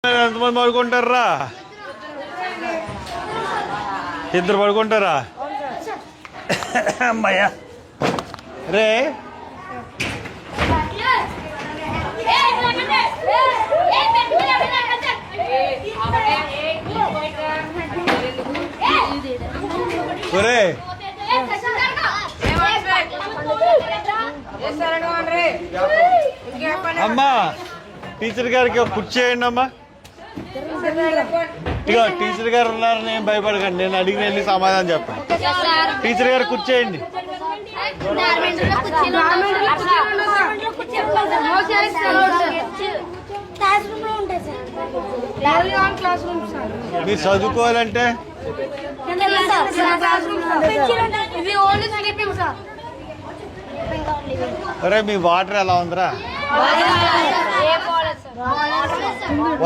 ఎంతమంది పడుకుంటారా? ఇద్దరు పడుకుంటారా? అమ్మయ్యా రే ఒరే అమ్మా టీచర్ గారికి ఒక కుర్చీ చేయండి అమ్మా. ఇక టీచర్ గారు ఉన్నారని నేను భయపడకండి, నేను అడిగిన వెళ్ళి సమాధానం చెప్పండి. టీచర్ గారు కూర్చేయండి. మీరు చదువుకోవాలంటే అరే మీ వాటర్ ఎలా ఉందిరా?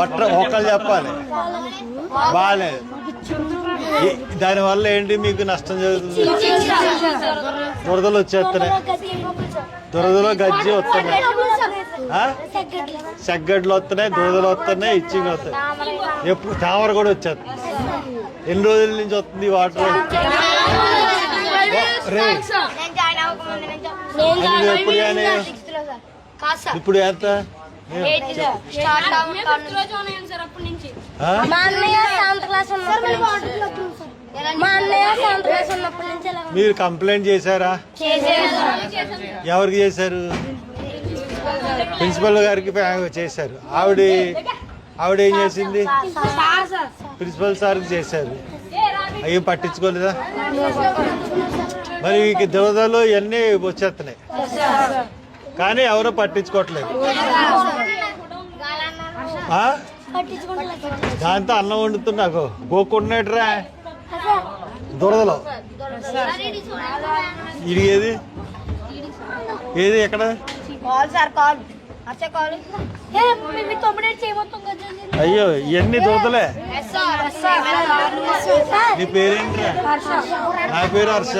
ఒకళ్ళు చెప్పాలి బాగాలేదు. దానివల్ల ఏంటి మీకు నష్టం జరుగుతుంది? దురదలు వచ్చేస్తున్నాయి, దురదలో గజ్జి వస్తున్నాయి, సెగ్గడ్లు వస్తున్నాయి, దురదలు వస్తున్నాయి, ఇచ్చింగ్ వస్తాయి, ఎప్పుడు తామర కూడా వచ్చేస్తుంది. ఎన్ని రోజుల నుంచి వస్తుంది వాటర్? రే ఎప్పుడు ఇప్పుడు ఎంత? మీరు కంప్లైంట్ చేశారా? ఎవరికి చేశారు? ప్రిన్సిపల్ గారికి చేశారు. ఆవిడ ఏం చేసింది? ప్రిన్సిపల్ సార్కి చేశారు. అవి పట్టించుకోలేదా? మరి మీకు దురదలు ఇవన్నీ వచ్చేస్తున్నాయి కానీ ఎవరో పట్టించుకోవట్లేదు. దాంతో అన్నం వండుతున్నాకు గోకుంటున్నాడురా దురదలో. ఇది ఏది ఏది ఎక్కడ? అయ్యో ఇవన్నీ దురదలే. నీ పేరేంటి? నా పేరు హర్ష.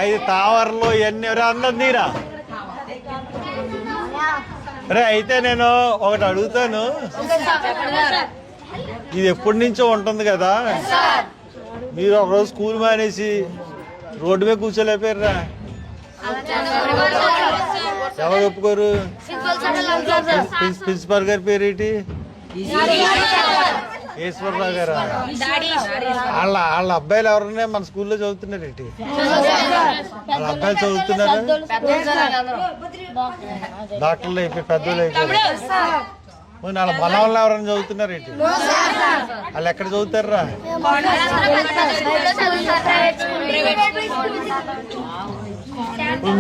ఐదు తావర్లు ఇవన్నీ అందరు నీరా. రే అయితే నేను ఒకటి అడుగుతాను, ఇది ఎప్పటి నుంచో ఉంటుంది కదా, మీరు ఒకరోజు స్కూల్ మానేసి రోడ్డు మీద కూర్చోలేపారా? ఎవరు ఒప్పుకోరు? ప్రిన్సిపల్ గారి పేరేంటి? ఈశ్వరరావు గారు. వాళ్ళ అబ్బాయిలు ఎవరన్నా మన స్కూల్లో చదువుతున్నారు ఏంటి? వాళ్ళ అబ్బాయిలు చదువుతున్నారు, డాక్టర్లు అయిపోయి పెద్దోళ్ళు అయిపోయి. వాళ్ళ మనవాళ్ళు ఎవరైనా చదువుతున్నారు ఏంటి? వాళ్ళు ఎక్కడ చదువుతారా?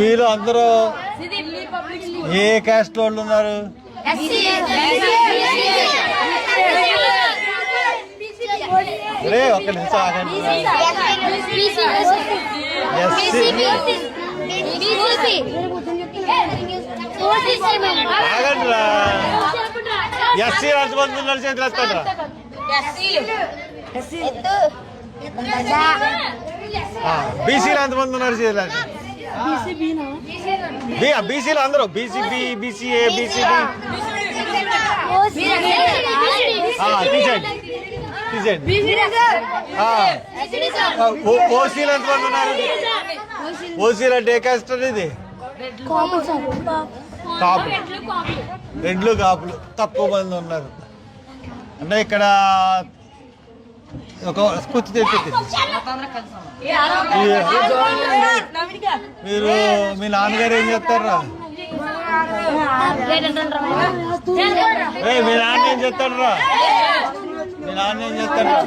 మీరు అందరూ ఏ క్యాస్ట్ వాళ్ళు ఉన్నారు? రే ఒక్క నిమిషం ఆగండి. ఆగండి రా. ఎస్సీ ఎంతమంది ఉన్నారు? చేతులు ఎత్తండి. బీసీలు ఎంతమంది ఉన్నారు? చేతులు బీసీలు అందరూ బీసీబీ, బీసీఏ, బీసీబీ తీసేయండి తీసేయండి. ఓసీలు ఎంతమంది ఉన్నారు? ఓసీలు అంటే ఏ కాస్ట్ ఇది? కాపులు, రెడ్లు, కాపులు తక్కువ మంది ఉన్నారు. అంటే ఇక్కడ ఒక స్కూర్తి తెచ్చింది. మీరు మీ నాన్నగారు ఏం చేస్తారా? మీ నాన్న ఏం చేస్తాడరా? మీ నాన్న ఏం చేస్తాడరా?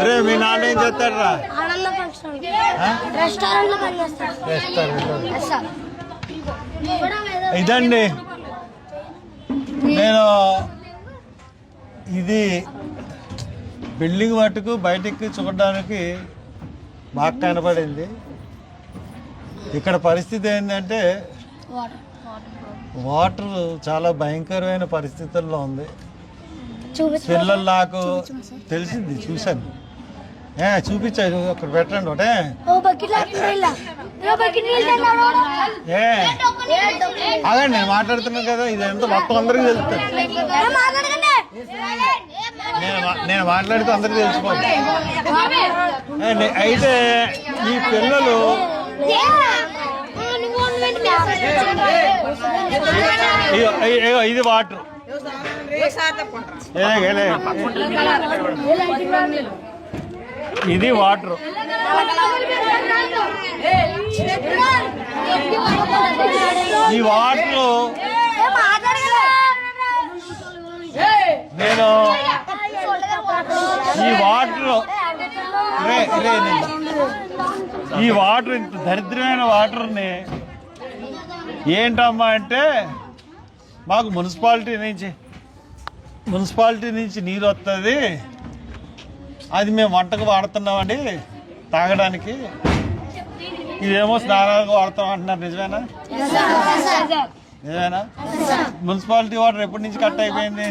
అరే మీ నాన్న ఏం చేస్తాడరా? ఇదండి నేను ఇది బిల్డింగ్ మట్టుకు బయటికి చూడడానికి బాగా కనపడింది. ఇక్కడ పరిస్థితి ఏంటంటే వాటర్ చాలా భయంకరమైన పరిస్థితుల్లో ఉంది. పిల్లలు నాకు తెలిసింది, చూశాను. చూపించారు అక్కడ పెట్టండి ఒకటే అదే నేను మాట్లాడుతున్నాను కదా ఇది ఎంత మొత్తం అందరికీ తెలుస్తుంది నేను మాట్లాడితే అందరికీ తెలిసిపోతుంది అయితే ఈ పిల్లలు ఇది వాటర్ ఇది వాటర్ ఈ వాటర్ నేను ఈ వాటర్ ఇంత దరిద్రమైన వాటర్ని ఏంటమ్మా అంటే మాకు మున్సిపాలిటీ నుంచి నీరు వస్తుంది అది మేము వంటకు వాడుతున్నామండి తాగడానికి ఇదేమో స్నానాలకు వాడతాం అంటున్నారు నిజమేనా మున్సిపాలిటీ వాటర్ ఎప్పటి నుంచి కట్ అయిపోయింది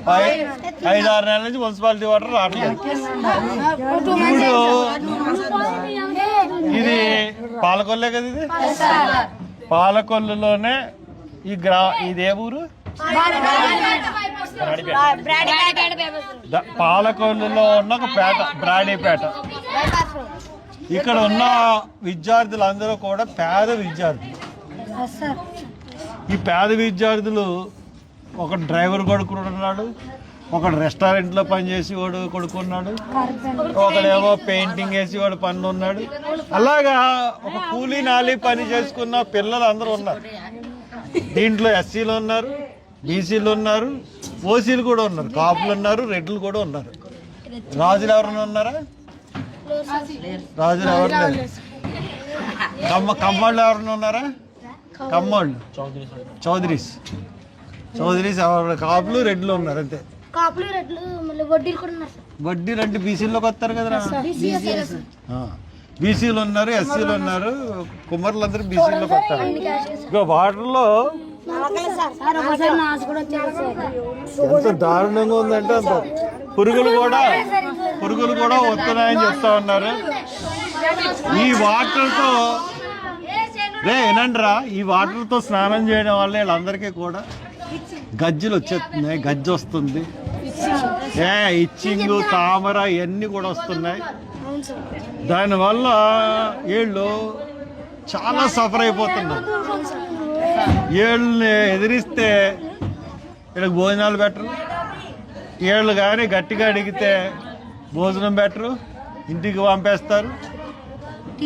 5-6 నెలల నుంచి మున్సిపాలిటీ వాటర్ రావట్లేదు ఇది పాలకొల్లే కదా ఇది పాలకొల్లులోనే ఇదే ఊరు పాలకొల్లులో ఉన్న ఒక పేట బ్రాడీపేట ఇక్కడ ఉన్న విద్యార్థులందరూ కూడా పేద విద్యార్థులు ఈ పేద విద్యార్థులు ఒక డ్రైవర్ కొడుకున్నాడు ఒకడు రెస్టారెంట్లో పనిచేసి వాడు కొడుకున్నాడు ఒకడేమో పెయింటింగ్ వేసి వాడు పని ఉన్నాడు అలాగా ఒక కూలీ నాలి పని చేసుకున్న పిల్లలు అందరూ ఉన్నారు దీంట్లో ఎస్సీలు ఉన్నారు బీసీలు ఉన్నారు ఓసీలు కూడా ఉన్నారు కాపులు ఉన్నారు రెడ్లు కూడా ఉన్నారు రాజులు ఎవరైనా ఉన్నారా రాజులు ఎవరు లేరు కమ్మోళ్ళు ఎవరైనా ఉన్నారా కమ్మోళ్ళు చౌదరీస్ ఎవరు కాపులు రెడ్లు ఉన్నారు అంతే వడ్డీలు అంటే బీసీలోకి వస్తారు కదా బీసీలు ఉన్నారు ఎస్సీలు ఉన్నారు కుమ్మరులందరూ బీసీలోకి వస్తారు ఇంకా వాటర్లో ఎంత దారుణంగా ఉందంటే అంత పురుగులు కూడా వస్తున్నాయని చెప్తా ఉన్నారు ఈ వాటర్తో ఏనంటరా ఈ వాటర్తో స్నానం చేయడం వల్ల వీళ్ళందరికీ కూడా గజ్జలు వచ్చేస్తున్నాయి గజ్జి వస్తుంది ఇచ్చింగు తామర ఇవన్నీ కూడా వస్తున్నాయి దానివల్ల వీళ్ళు చాలా సఫర్ అయిపోతున్నారు వీళ్ళని ఎదిరిస్తే వీళ్ళకి భోజనాలు పెట్టరు వీళ్ళు కానీ గట్టిగా అడిగితే భోజనం పెట్టరు ఇంటికి పంపేస్తారు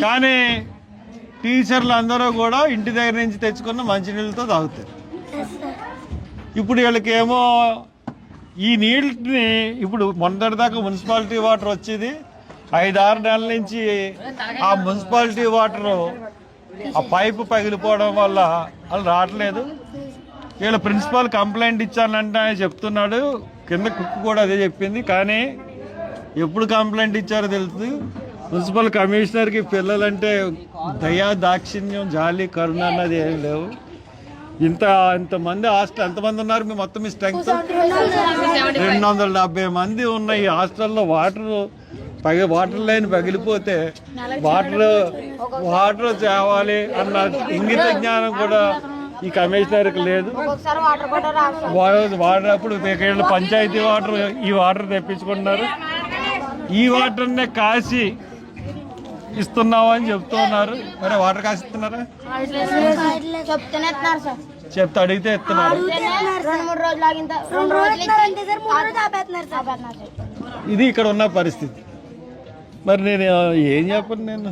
కానీ టీచర్లు అందరూ కూడా ఇంటి దగ్గర నుంచి తెచ్చుకున్న మంచినీళ్ళతో తాగుతారు ఇప్పుడు వీళ్ళకేమో ఈ నీళ్ళని ఇప్పుడు మొన్నటిదాకా మున్సిపాలిటీ వాటర్ వచ్చేది 5-6 నెలల నుంచి ఆ మున్సిపాలిటీ వాటరు ఆ పైపు పగిలిపోవడం వల్ల వాళ్ళు రావట్లేదు వీళ్ళ ప్రిన్సిపాల్ కంప్లైంట్ ఇచ్చానంటే ఆయన చెప్తున్నాడు కింద కుక్ కూడా అదే చెప్పింది కానీ ఎప్పుడు కంప్లైంట్ ఇచ్చారో తెలుసు మున్సిపల్ కమిషనర్కి పిల్లలంటే దయా దాక్షిణ్యం జాలి కరుణ అన్నది ఏం లేవు ఇంతమంది హాస్టల్ ఎంతమంది ఉన్నారు మీ మొత్తం మీ స్ట్రెంగ్త్ 270 మంది ఉన్న ఈ హాస్టల్లో వాటర్ లైన్ పగిలిపోతే వాటర్ తేవాలి అన్న ఇంగిత జ్ఞానం కూడా ఈ కమిషనర్కి లేదు వాడినప్పుడు వీళ్ళు పంచాయతీ వాటర్ ఈ వాటర్ తెప్పించుకుంటున్నారు ఈ వాటర్నే కాసి ఇస్తున్నామని చెప్తున్నారు మరి వాటర్ కాసి ఇస్తున్నారా చెప్తే అడిగితే ఇస్తున్నారు ఇది ఇక్కడ ఉన్న పరిస్థితి మరి నేను ఏం చెప్పను నేను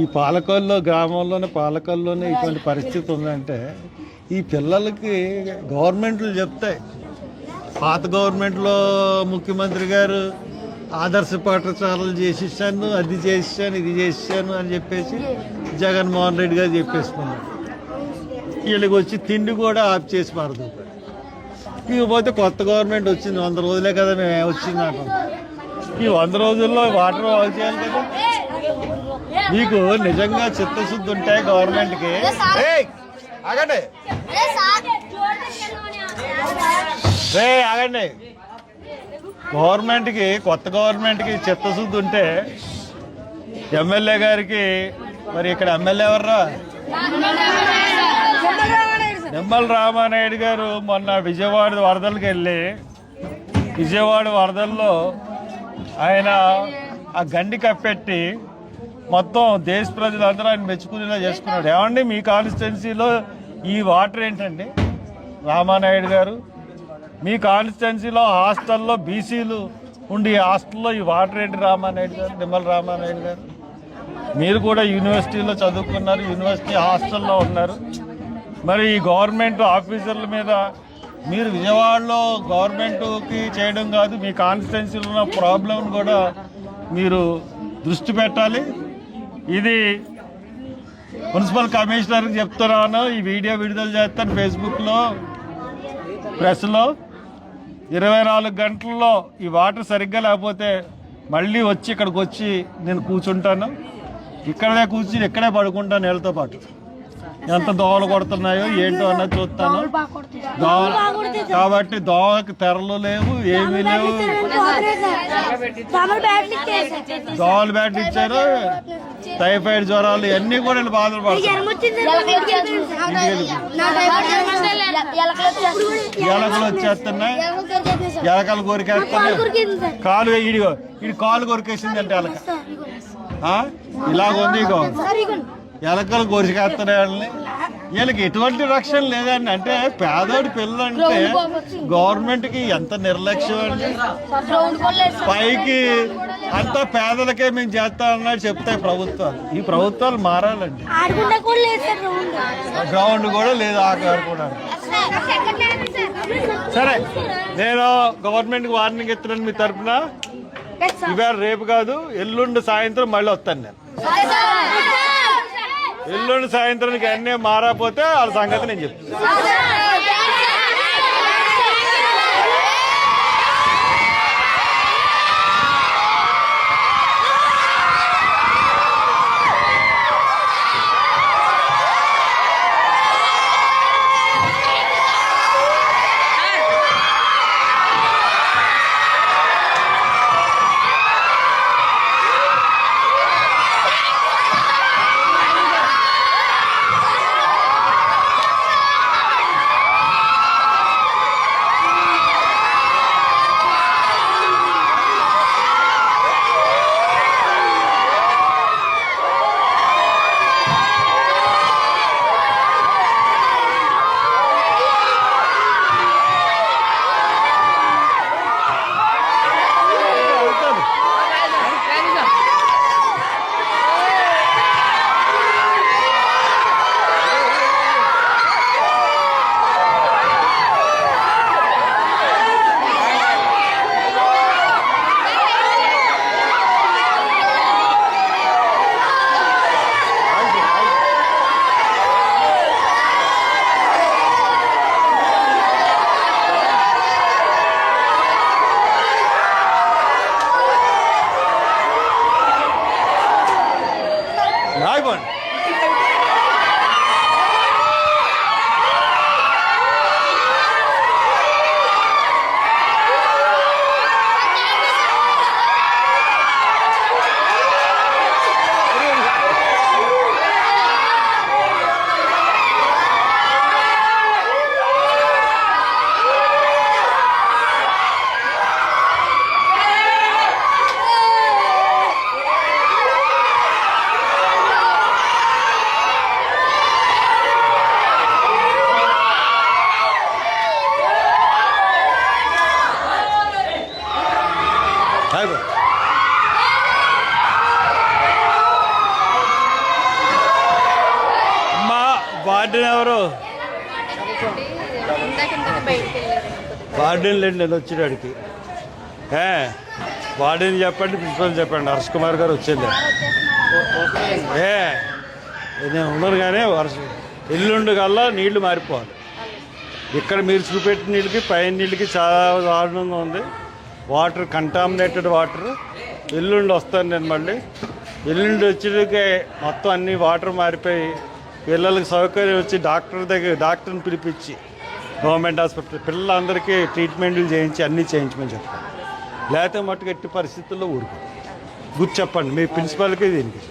ఈ పాలకొల్లోనే ఇటువంటి పరిస్థితి ఉందంటే ఈ పిల్లలకి గవర్నమెంట్లు చెప్తాయి పాత గవర్నమెంట్లో ముఖ్యమంత్రి గారు ఆదర్శ పాఠశాలలు చేసిస్తాను అది చేసిస్తాను ఇది చేసిస్తాను అని చెప్పేసి జగన్మోహన్ రెడ్డి గారు చెప్పేసుకున్నారు వీళ్ళకి వచ్చి తిండి కూడా ఆఫ్ చేసి పడదు ఇకపోతే కొత్త గవర్నమెంట్ వచ్చింది 100 రోజులే కదా మేము వచ్చింది అంటాం ఈ 100 రోజుల్లో వాటర్ బాగు చేయాలి కదా మీకు నిజంగా చిత్తశుద్ధి ఉంటే గవర్నమెంట్కి రే ఆగండి. గవర్నమెంట్కి, కొత్త గవర్నమెంట్కి చిత్తశుద్ధి ఉంటే ఎమ్మెల్యే గారికి, మరి ఇక్కడ ఎమ్మెల్యే ఎవర్రా? నిమ్మల రామానాయుడు గారు మొన్న విజయవాడ వరదలకు వెళ్ళి, విజయవాడ వరదల్లో ఆయన ఆ గండి కప్పెట్టి మొత్తం దేశ ప్రజలందరూ ఆయన మెచ్చుకునేలా చేసుకున్నాడు. ఏమండి మీ కాన్స్టిట్యున్సీలో ఈ వాటర్ ఏంటండి రామానాయుడు గారు? మీ కాన్స్టిట్యున్సీలో హాస్టల్లో బీసీలు ఉండి హాస్టల్లో ఈ వాటర్ ఏంటి రామానాయుడు గారు, నిమ్మల రామానాయుడు గారు? మీరు కూడా యూనివర్సిటీలో చదువుకున్నారు, యూనివర్సిటీ హాస్టల్లో ఉన్నారు. మరి ఈ గవర్నమెంట్ ఆఫీసర్ల మీద మీరు విజయవాడలో గవర్నమెంట్కి చేయడం కాదు, మీ కాన్స్టిట్యున్సీలో ఉన్న ప్రాబ్లం కూడా మీరు దృష్టి పెట్టాలి. ఇది మున్సిపల్ కమిషనర్కి చెప్తున్నాను, ఈ వీడియో విడుదల చేస్తాను ఫేస్బుక్లో, ప్రెస్లో. 24 గంటల్లో ఈ వాటర్ సరిగ్గా లేకపోతే మళ్ళీ వచ్చి ఇక్కడికి వచ్చి నేను కూర్చుంటాను, ఇక్కడే కూర్చుని ఇక్కడే పడుకుంటాను నీళ్ళతో పాటు. ఎంత దోవలు కొడుతున్నాయో ఏంటో అన్నది చూస్తాను. కాబట్టి దోవకి తెరలు లేవు, ఏమీ లేవు. దోవలు బ్యాట్ ఇచ్చారు, టైఫాయిడ్ జ్వరాలు ఇవన్నీ కూడా బాధలు పడతారు. ఎలకలు వచ్చేస్తున్నాయి, ఎలకలు కొరికేస్తున్నాయి. కాలు ఇడిగో ఇది కాలు కొరికేసిందంటే ఎలక ఇలాగుంది. ఇగో ఎలకలు కొరికేస్తున్నాయి వాళ్ళని. వీళ్ళకి ఎటువంటి రక్షణ లేదండి. అంటే పేదోడి పిల్లలు అంటే గవర్నమెంట్కి ఎంత నిర్లక్ష్యం అండి. పైకి అంతా పేదలకే మేము చేస్తామన్నట్టు చెప్తాయి ప్రభుత్వాలు. ఈ ప్రభుత్వాలు మారాలండి. గ్రౌండ్ కూడా లేదు, ఆడుకోవడానికి. సరే, నేను గవర్నమెంట్కి వార్నింగ్ ఇస్తున్నాను మీ తరఫున. ఇవాళ రేపు కాదు, ఎల్లుండి సాయంత్రం మళ్ళీ వస్తాను నేను. ఎల్లుండి సాయంత్రానికి అన్నీ మారకపోతే వాళ్ళ సంగతి నేను చెప్తాను. వార్డెన్ ఎవరు? వార్డెన్ లేండి, నేను వచ్చేటాడికి. వార్డెన్ చెప్పండి, ప్రిన్సిపల్ చెప్పండి. హర్ష్ కుమార్ గారు వచ్చేది. నేను ఉన్నాను కానీ ఎల్లుండి కల్లా నీళ్లు మారిపోవాలి. ఇక్కడ మీరు చూపెట్టిన నీళ్ళకి పైన నీళ్ళకి చాలా దారుణంగా ఉంది. Water contaminated water. ఎల్లుండి వస్తాను నేను మళ్ళీ. ఎల్లుండి వచ్చేటికి మొత్తం అన్ని వాటర్ మారిపోయి పిల్లలకి సౌకర్యం వచ్చి డాక్టర్ని పిలిపించి గవర్నమెంట్ హాస్పిటల్ పిల్లలందరికీ ట్రీట్మెంట్లు చేయించి అన్నీ చేయించమని చెప్పండి. లేకపోతే మట్టుకు ఎట్టి పరిస్థితుల్లో ఊరుకో. గుర్తు చెప్పండి మీ ప్రిన్సిపాల్కి దీనికి.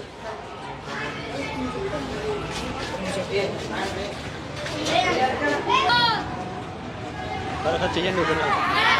చెయ్యండి.